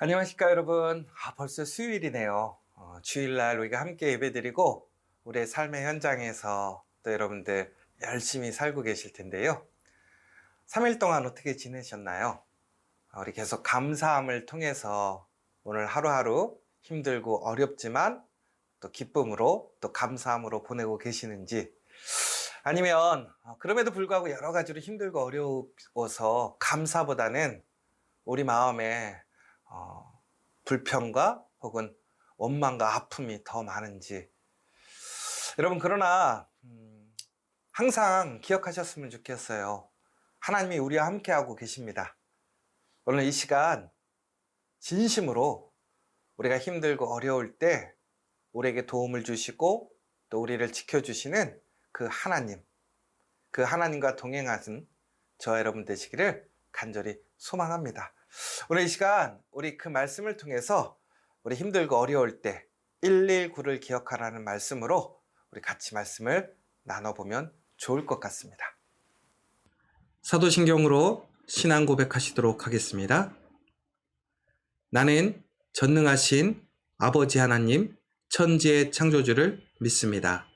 안녕하십니까 여러분. 벌써 수요일이네요. 주일날 우리가 함께 예배드리고 우리의 삶의 현장에서 또 여러분들 열심히 살고 계실 텐데요. 3일 동안 어떻게 지내셨나요? 우리 계속 감사함을 통해서 오늘 하루하루 힘들고 어렵지만 또 기쁨으로 또 감사함으로 보내고 계시는지, 아니면 그럼에도 불구하고 여러 가지로 힘들고 어려워서 감사보다는 우리 마음에 불평과 혹은 원망과 아픔이 더 많은지. 여러분, 그러나 항상 기억하셨으면 좋겠어요. 하나님이 우리와 함께하고 계십니다. 오늘 이 시간 진심으로 우리가 힘들고 어려울 때 우리에게 도움을 주시고 또 우리를 지켜주시는 그 하나님과 동행하는 저와 여러분 되시기를 간절히 소망합니다. 오늘 이 시간 우리 그 말씀을 통해서 우리 힘들고 어려울 때 119를 기억하라는 말씀으로 우리 같이 말씀을 나눠보면 좋을 것 같습니다. 사도신경으로 신앙 고백하시도록 하겠습니다. 나는 전능하신 아버지 하나님 천지의 창조주를 믿습니다.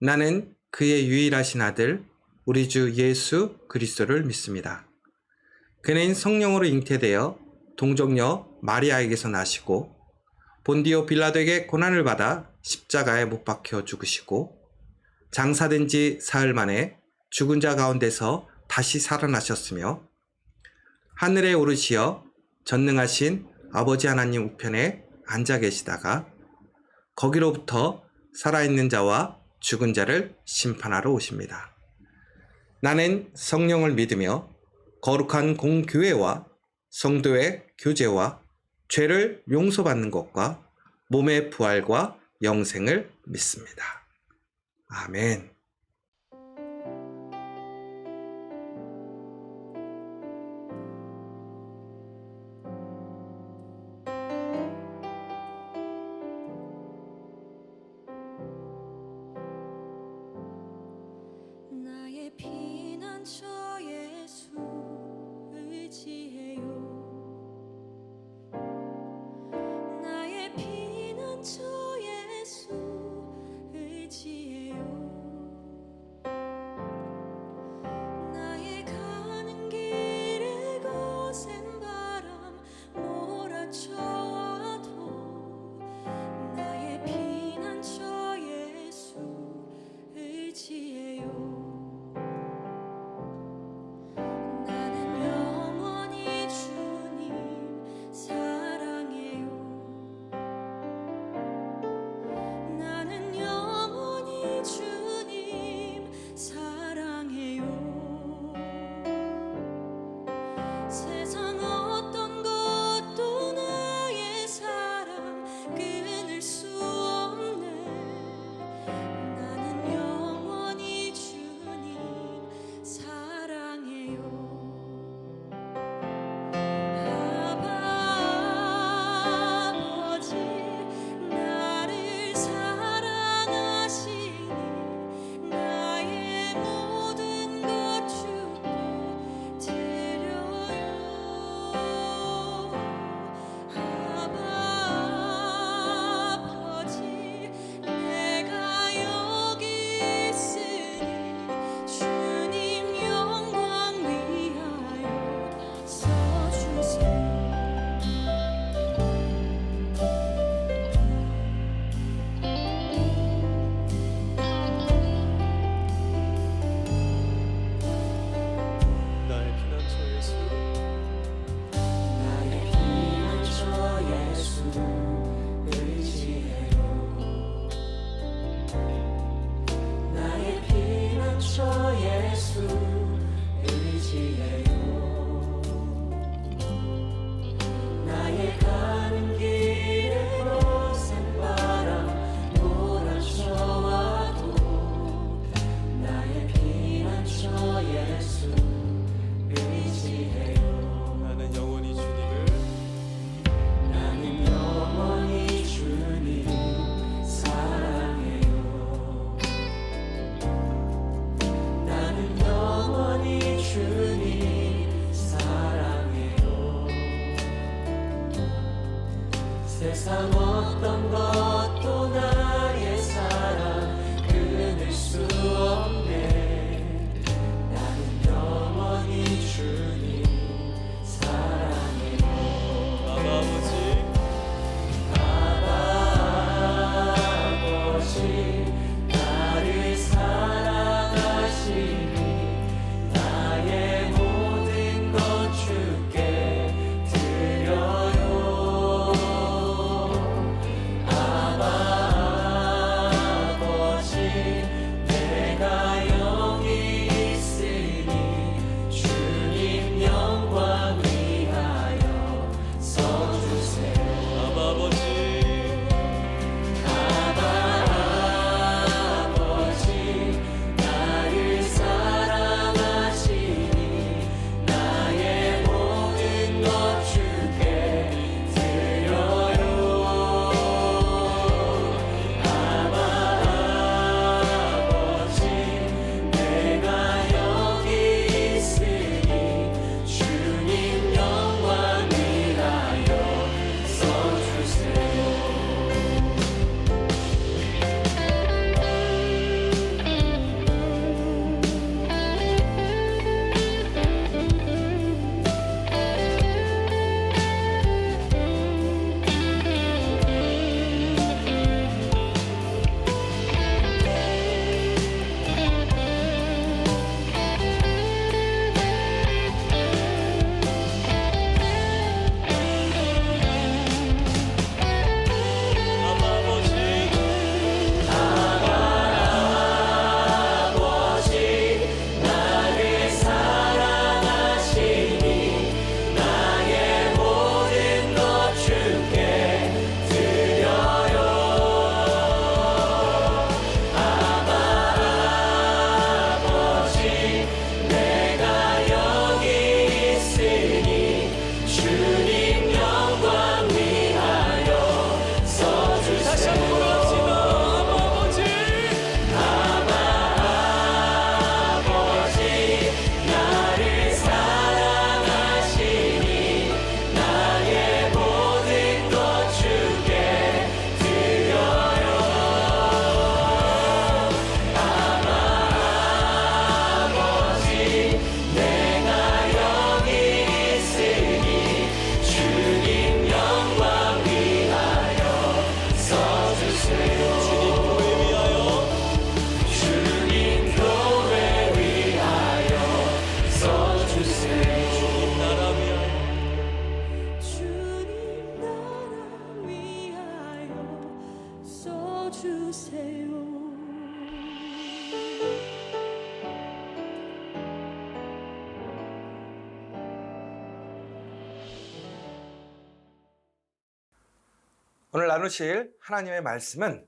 나는 그의 유일하신 아들 우리 주 예수 그리스도를 믿습니다. 그는 성령으로 잉태되어 동정녀 마리아에게서 나시고 본디오 빌라도에게 고난을 받아 십자가에 못 박혀 죽으시고 장사된 지 사흘 만에 죽은 자 가운데서 다시 살아나셨으며 하늘에 오르시어 전능하신 아버지 하나님 우편에 앉아 계시다가 거기로부터 살아있는 자와 죽은 자를 심판하러 오십니다. 나는 성령을 믿으며 거룩한 공교회와 성도의 교제와 죄를 용서받는 것과 몸의 부활과 영생을 믿습니다. 아멘. 나의 피난처 예수 의지해요. 나의 피난처 예수 의지해요. 나의 가는 길에 거센 바람 몰아쳐와도 나의 피난처 예수 의지해요. 세상 어떤 것도 나의 사랑 끊을 수 없네. 나는 영원히 세상 어떤 것도 나의 사랑 끊을 수 없네. 나는 영원히 주님 사랑해요. 아버지 나를 사랑하시니 나의 모든 것 주께 드려요. 아버지 내가 영이 있으니 주님 영광 위하여 써주세요. 아버지 나를 사랑하시니 나의 모든 것 주께 드려요. 아버지 내가 여기 있으니 주님 영광 위하여 써주세요. 아버지 나를 사랑하시니 나의 모든 것 주께 드려요. 아버지 내가 여기 있으니 주님 영광 위하여 써주세요. 다시 한번 합시다. 아버지 나를 사랑하시니 나의 모든 것 주께 드려요. 아버지 내가 여기 있으니 주님 영광 위하여 써주세요. 주님 교회 위하여 써주세요. 주님 나라 위하여 써주세요. 오늘 나누실 하나님의 말씀은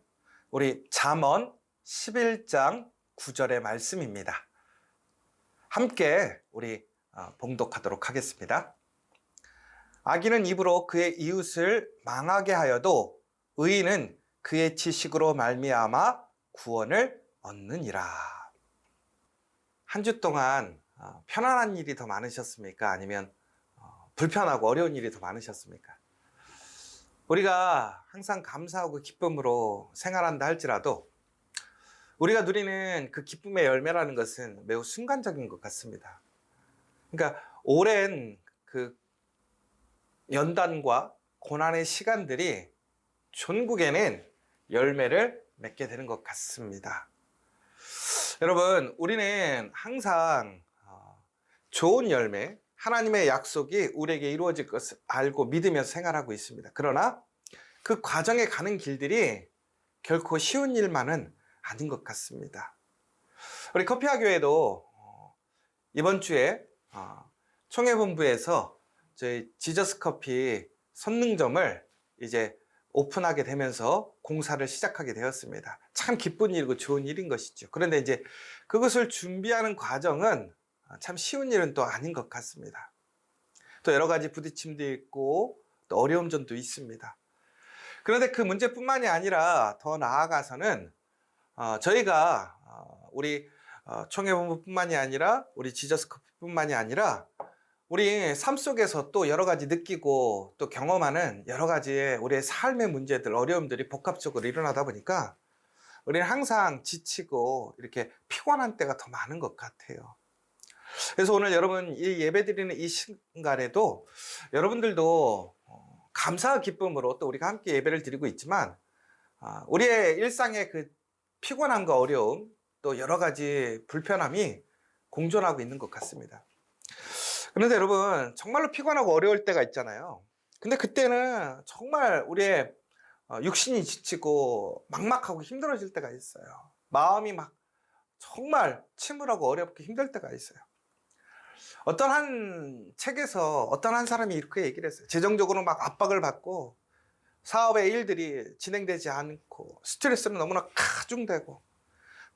우리 잠언 11장 9절의 말씀입니다. 함께 우리 봉독하도록 하겠습니다. 악인은 입으로 그의 이웃을 망하게 하여도 의인은 그의 지식으로 말미암아 구원을 얻느니라. 한 주 동안 편안한 일이 더 많으셨습니까? 아니면 불편하고 어려운 일이 더 많으셨습니까? 우리가 항상 감사하고 기쁨으로 생활한다 할지라도 우리가 누리는 그 기쁨의 열매라는 것은 매우 순간적인 것 같습니다. 그러니까 오랜 그 연단과 고난의 시간들이 존국에는 열매를 맺게 되는 것 같습니다. 여러분, 우리는 항상 좋은 열매, 하나님의 약속이 우리에게 이루어질 것을 알고 믿으면서 생활하고 있습니다. 그러나 그 과정에 가는 길들이 결코 쉬운 일만은 아닌 것 같습니다. 우리 커피아 교회도 이번 주에 총회본부에서 저희 지저스 커피 선능점을 이제 오픈하게 되면서 공사를 시작하게 되었습니다. 참 기쁜 일이고 좋은 일인 것이죠. 그런데 이제 그것을 준비하는 과정은 참 쉬운 일은 또 아닌 것 같습니다. 또 여러 가지 부딪힘도 있고 또 어려운 점도 있습니다. 그런데 그 문제뿐만이 아니라 더 나아가서는 저희가 우리 총회본부뿐만이 아니라 우리 지저스 커피뿐만이 아니라 우리 삶 속에서 또 여러 가지 느끼고 또 경험하는 여러 가지의 우리의 삶의 문제들, 어려움들이 복합적으로 일어나다 보니까 우리는 항상 지치고 이렇게 피곤한 때가 더 많은 것 같아요. 그래서 오늘 여러분 이 예배드리는 이 시간에도 여러분들도 감사와 기쁨으로 또 우리가 함께 예배를 드리고 있지만 우리의 일상의 그 피곤함과 어려움 또 여러 가지 불편함이 공존하고 있는 것 같습니다. 그런데 여러분 정말로 피곤하고 어려울 때가 있잖아요. 근데 그때는 정말 우리의 육신이 지치고 막막하고 힘들어질 때가 있어요. 마음이 막 정말 침울하고 어렵고 힘들 때가 있어요. 어떤 한 책에서 어떤 한 사람이 이렇게 얘기를 했어요. 재정적으로 막 압박을 받고 사업의 일들이 진행되지 않고 스트레스는 너무나 가중되고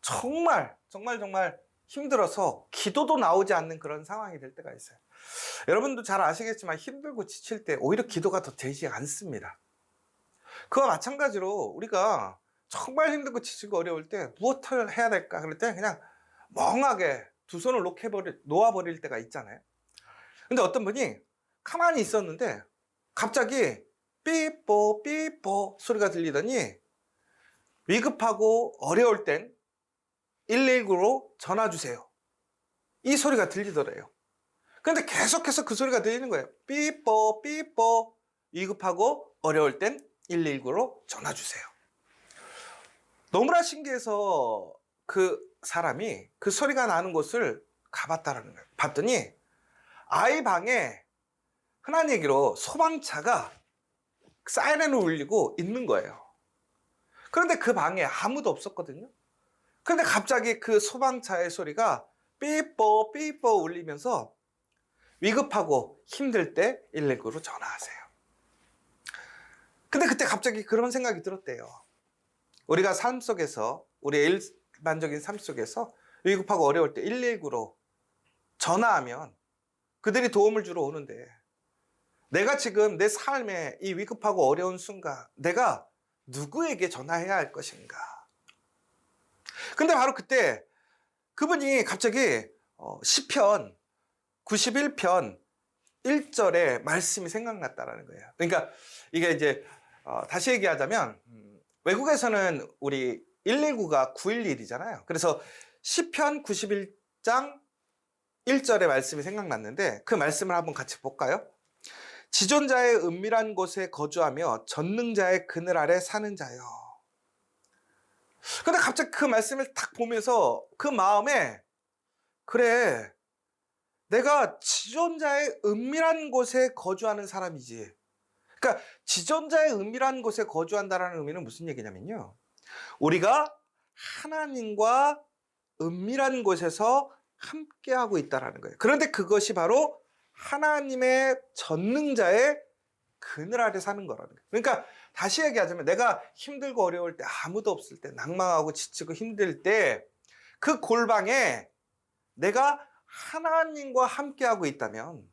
정말 힘들어서 기도도 나오지 않는 그런 상황이 될 때가 있어요. 여러분도 잘 아시겠지만 힘들고 지칠 때 오히려 기도가 더 되지 않습니다. 그와 마찬가지로 우리가 정말 힘들고 지치고 어려울 때 무엇을 해야 될까 그럴 때 그냥 멍하게 두 손을 놓아버릴 때가 있잖아요. 근데 어떤 분이 가만히 있었는데 갑자기 삐뽀 삐뽀 소리가 들리더니 위급하고 어려울 땐 119로 전화 주세요. 이 소리가 들리더래요. 근데 계속해서 그 소리가 들리는 거예요. 삐뽀 삐뽀 위급하고 어려울 땐 119로 전화 주세요. 너무나 신기해서 그 사람이 그 소리가 나는 곳을 가봤다라는 거예요. 봤더니 아이 방에 흔한 얘기로 소방차가 사이렌을 울리고 있는 거예요. 그런데 그 방에 아무도 없었거든요. 그런데 갑자기 그 소방차의 소리가 삐뽀 삐뽀 울리면서 위급하고 힘들 때 119로 전화하세요. 근데 그때 갑자기 그런 생각이 들었대요. 우리가 삶 속에서 우리의 일반적인 삶 속에서 위급하고 어려울 때 119로 전화하면 그들이 도움을 주러 오는데 내가 지금 내 삶에 이 위급하고 어려운 순간 내가 누구에게 전화해야 할 것인가? 근데 바로 그때 그분이 갑자기 시편 91편 1절의 말씀이 생각났다라는 거예요. 그러니까 이게 이제 다시 얘기하자면 외국에서는 우리 119가 911이잖아요. 그래서 시편 91장 1절의 말씀이 생각났는데 그 말씀을 한번 같이 볼까요? 지존자의 은밀한 곳에 거주하며 전능자의 그늘 아래 사는 자요. 근데 갑자기 그 말씀을 딱 보면서 그 마음에 그래 내가 지존자의 은밀한 곳에 거주하는 사람이지. 그러니까 지존자의 은밀한 곳에 거주한다는 의미는 무슨 얘기냐면요. 우리가 하나님과 은밀한 곳에서 함께하고 있다는 거예요. 그런데 그것이 바로 하나님의 전능자의 그늘 아래 사는 거라는 거예요. 그러니까 다시 얘기하자면 내가 힘들고 어려울 때 아무도 없을 때 낭망하고 지치고 힘들 때 그 골방에 내가 하나님과 함께하고 있다면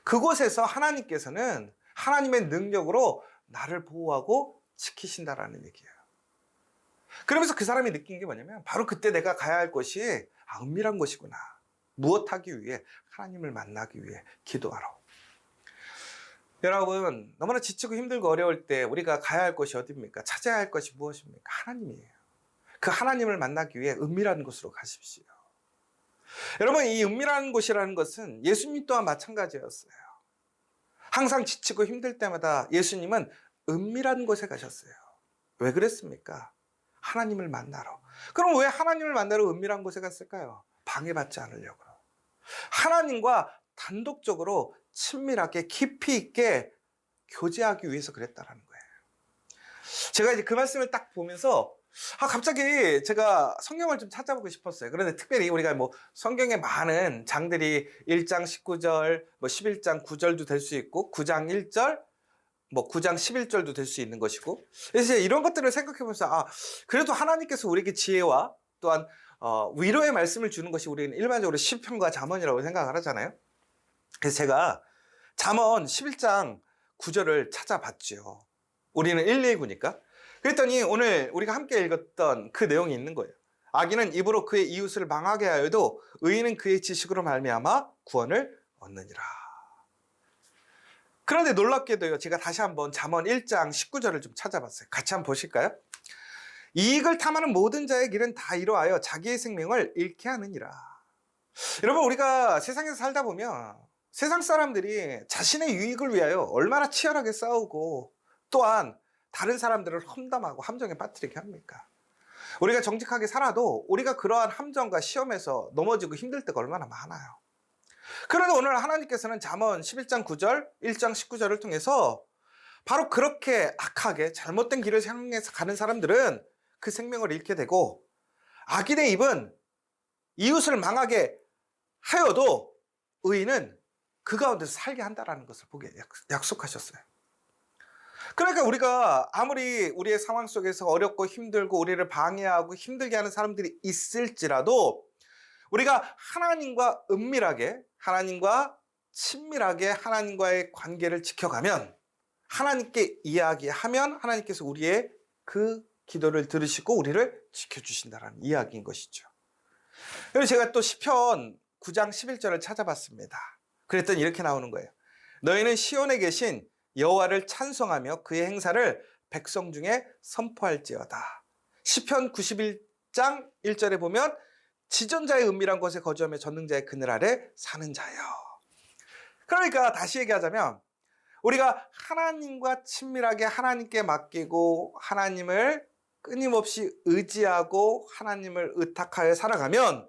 그곳에서 하나님께서는 하나님의 능력으로 나를 보호하고 지키신다라는 얘기예요. 그러면서 그 사람이 느낀 게 뭐냐면 바로 그때 내가 가야 할 곳이 은밀한 곳이구나. 무엇하기 위해? 하나님을 만나기 위해 기도하러. 여러분 너무나 지치고 힘들고 어려울 때 우리가 가야 할 곳이 어디입니까? 찾아야 할 것이 무엇입니까? 하나님이에요. 그 하나님을 만나기 위해 은밀한 곳으로 가십시오. 여러분 이 은밀한 곳이라는 것은 예수님 또한 마찬가지였어요. 항상 지치고 힘들 때마다 예수님은 은밀한 곳에 가셨어요. 왜 그랬습니까? 하나님을 만나러. 그럼 왜 하나님을 만나러 은밀한 곳에 갔을까요? 방해받지 않으려고. 하나님과 단독적으로 친밀하게 깊이 있게 교제하기 위해서 그랬다라는 거예요. 제가 이제 그 말씀을 딱 보면서 갑자기 제가 성경을 좀 찾아보고 싶었어요. 그런데 특별히 우리가 뭐 성경에 많은 장들이 1장 19절, 뭐 11장 9절도 될 수 있고 9장 1절, 뭐 9장 11절도 될 수 있는 것이고 그래서 이런 것들을 생각해 보면서 그래도 하나님께서 우리에게 지혜와 또한 위로의 말씀을 주는 것이 우리는 일반적으로 시편과 잠언이라고 생각을 하잖아요. 그래서 제가 잠언 11장 9절을 찾아봤죠. 우리는 119니까. 그랬더니 오늘 우리가 함께 읽었던 그 내용이 있는 거예요. 악인은 입으로 그의 이웃을 망하게 하여도 의인은 그의 지식으로 말미암아 구원을 얻느니라. 그런데 놀랍게도요, 제가 다시 한번 잠언 1장 19절을 좀 찾아봤어요. 같이 한번 보실까요? 이익을 탐하는 모든 자의 길은 다 이루하여 자기의 생명을 잃게 하느니라. 여러분, 우리가 세상에서 살다 보면 세상 사람들이 자신의 유익을 위하여 얼마나 치열하게 싸우고 또한 다른 사람들을 험담하고 함정에 빠뜨리게 합니까? 우리가 정직하게 살아도 우리가 그러한 함정과 시험에서 넘어지고 힘들 때가 얼마나 많아요. 그런데 오늘 하나님께서는 잠언 11장 9절, 1장 19절을 통해서 바로 그렇게 악하게 잘못된 길을 향해서 가는 사람들은 그 생명을 잃게 되고, 악인의 입은 이웃을 망하게 하여도 의인은 그 가운데서 살게 한다라는 것을 보게 약속하셨어요. 그러니까 우리가 아무리 우리의 상황 속에서 어렵고 힘들고 우리를 방해하고 힘들게 하는 사람들이 있을지라도 우리가 하나님과 은밀하게, 하나님과 친밀하게 하나님과의 관계를 지켜가면, 하나님께 이야기하면 하나님께서 우리의 그 기도를 들으시고 우리를 지켜주신다는 이야기인 것이죠. 그리고 제가 또 시편 9장 11절을 찾아봤습니다. 그랬더니 이렇게 나오는 거예요. 너희는 시온에 계신 여호와를 찬송하며 그의 행사를 백성 중에 선포할지어다. 시편 91장 1절에 보면 지존자의 은밀한 곳에 거주하며 전능자의 그늘 아래 사는 자여. 그러니까 다시 얘기하자면 우리가 하나님과 친밀하게 하나님께 맡기고 하나님을 끊임없이 의지하고 하나님을 의탁하여 살아가면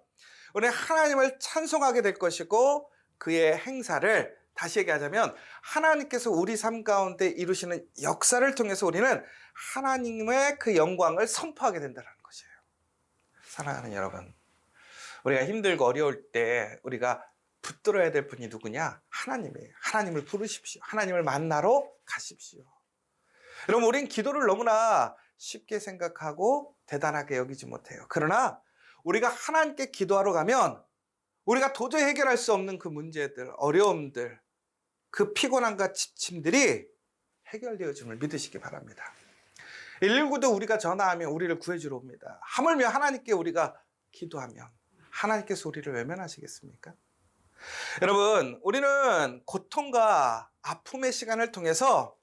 우리는 하나님을 찬송하게 될 것이고, 그의 행사를 다시 얘기하자면 하나님께서 우리 삶 가운데 이루시는 역사를 통해서 우리는 하나님의 그 영광을 선포하게 된다는 것이에요. 사랑하는 여러분, 우리가 힘들고 어려울 때 우리가 붙들어야 될 분이 누구냐? 하나님이에요. 하나님을 부르십시오. 하나님을 만나러 가십시오. 여러분, 우린 기도를 너무나 쉽게 생각하고 대단하게 여기지 못해요. 그러나 우리가 하나님께 기도하러 가면 우리가 도저히 해결할 수 없는 그 문제들, 어려움들, 그 피곤함과 지침들이 해결되어짐을 믿으시기 바랍니다. 119도 우리가 전화하면 우리를 구해주러 옵니다. 하물며 하나님께 우리가 기도하면 하나님께서 우리를 외면하시겠습니까? 여러분, 우리는 고통과 아픔의 시간을 통해서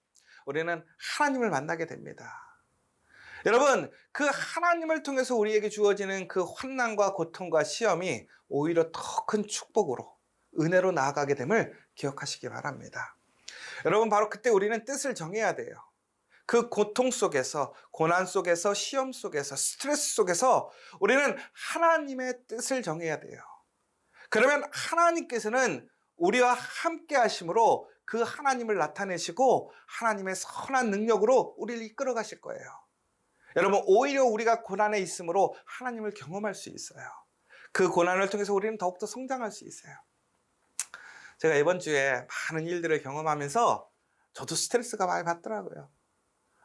우리는 하나님을 만나게 됩니다. 여러분, 그 하나님을 통해서 우리에게 주어지는 그 환난과 고통과 시험이 오히려 더 큰 축복으로, 은혜로 나아가게 됨을 기억하시기 바랍니다. 여러분, 바로 그때 우리는 뜻을 정해야 돼요. 그 고통 속에서, 고난 속에서, 시험 속에서, 스트레스 속에서 우리는 하나님의 뜻을 정해야 돼요. 그러면 하나님께서는 우리와 함께 하심으로 그 하나님을 나타내시고 하나님의 선한 능력으로 우리를 이끌어 가실 거예요. 여러분, 오히려 우리가 고난에 있으므로 하나님을 경험할 수 있어요. 그 고난을 통해서 우리는 더욱더 성장할 수 있어요. 제가 이번 주에 많은 일들을 경험하면서 저도 스트레스가 많이 받더라고요.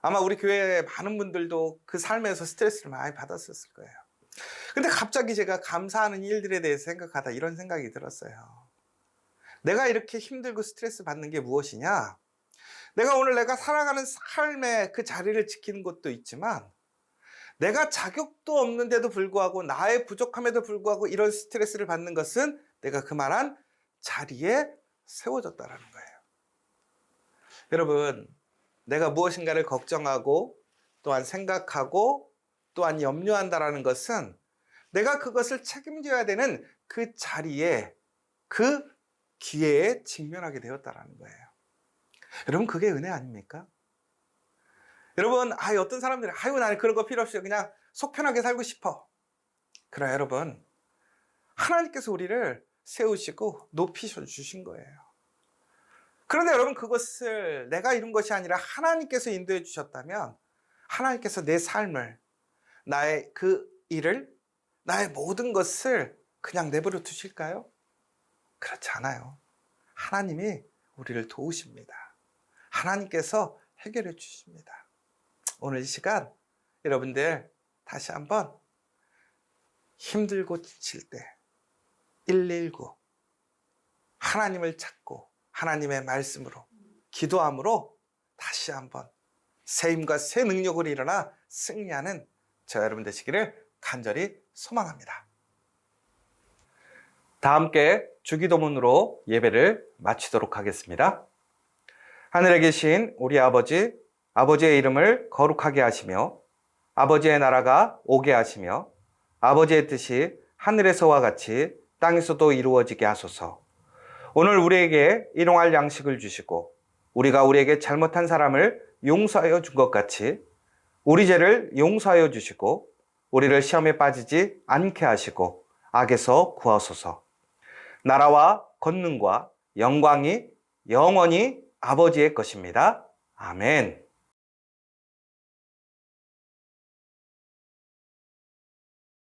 아마 우리 교회 많은 분들도 그 삶에서 스트레스를 많이 받았었을 거예요. 근데 갑자기 제가 감사하는 일들에 대해서 생각하다 이런 생각이 들었어요. 내가 이렇게 힘들고 스트레스 받는 게 무엇이냐? 내가 살아가는 삶의 그 자리를 지키는 것도 있지만, 내가 자격도 없는데도 불구하고 나의 부족함에도 불구하고 이런 스트레스를 받는 것은 내가 그만한 자리에 세워졌다는 거예요. 여러분, 내가 무엇인가를 걱정하고 또한 생각하고 또한 염려한다라는 것은 내가 그것을 책임져야 되는 그 자리에, 그 기회에 직면하게 되었다라는 거예요. 여러분, 그게 은혜 아닙니까? 여러분, 어떤 사람들이 나는 그런 거 필요 없어요. 그냥 속 편하게 살고 싶어. 그래, 여러분, 하나님께서 우리를 세우시고 높이셔 주신 거예요. 그런데 여러분, 그것을 내가 이룬 것이 아니라 하나님께서 인도해 주셨다면 하나님께서 내 삶을, 나의 그 일을, 나의 모든 것을 그냥 내버려 두실까요? 그렇지 않아요. 하나님이 우리를 도우십니다. 하나님께서 해결해 주십니다. 오늘 이 시간 여러분들 다시 한번 힘들고 지칠 때 119 하나님을 찾고 하나님의 말씀으로 기도함으로 다시 한번 새 힘과 새 능력으로 일어나 승리하는 저 여러분 되시기를 간절히 소망합니다. 다 함께 주기도문으로 예배를 마치도록 하겠습니다. 하늘에 계신 우리 아버지, 아버지의 이름을 거룩하게 하시며 아버지의 나라가 오게 하시며 아버지의 뜻이 하늘에서와 같이 땅에서도 이루어지게 하소서. 오늘 우리에게 일용할 양식을 주시고 우리가 우리에게 잘못한 사람을 용서하여 준 것 같이 우리 죄를 용서하여 주시고 우리를 시험에 빠지지 않게 하시고 악에서 구하소서. 나라와 권능과 영광이 영원히 아버지의 것입니다. 아멘.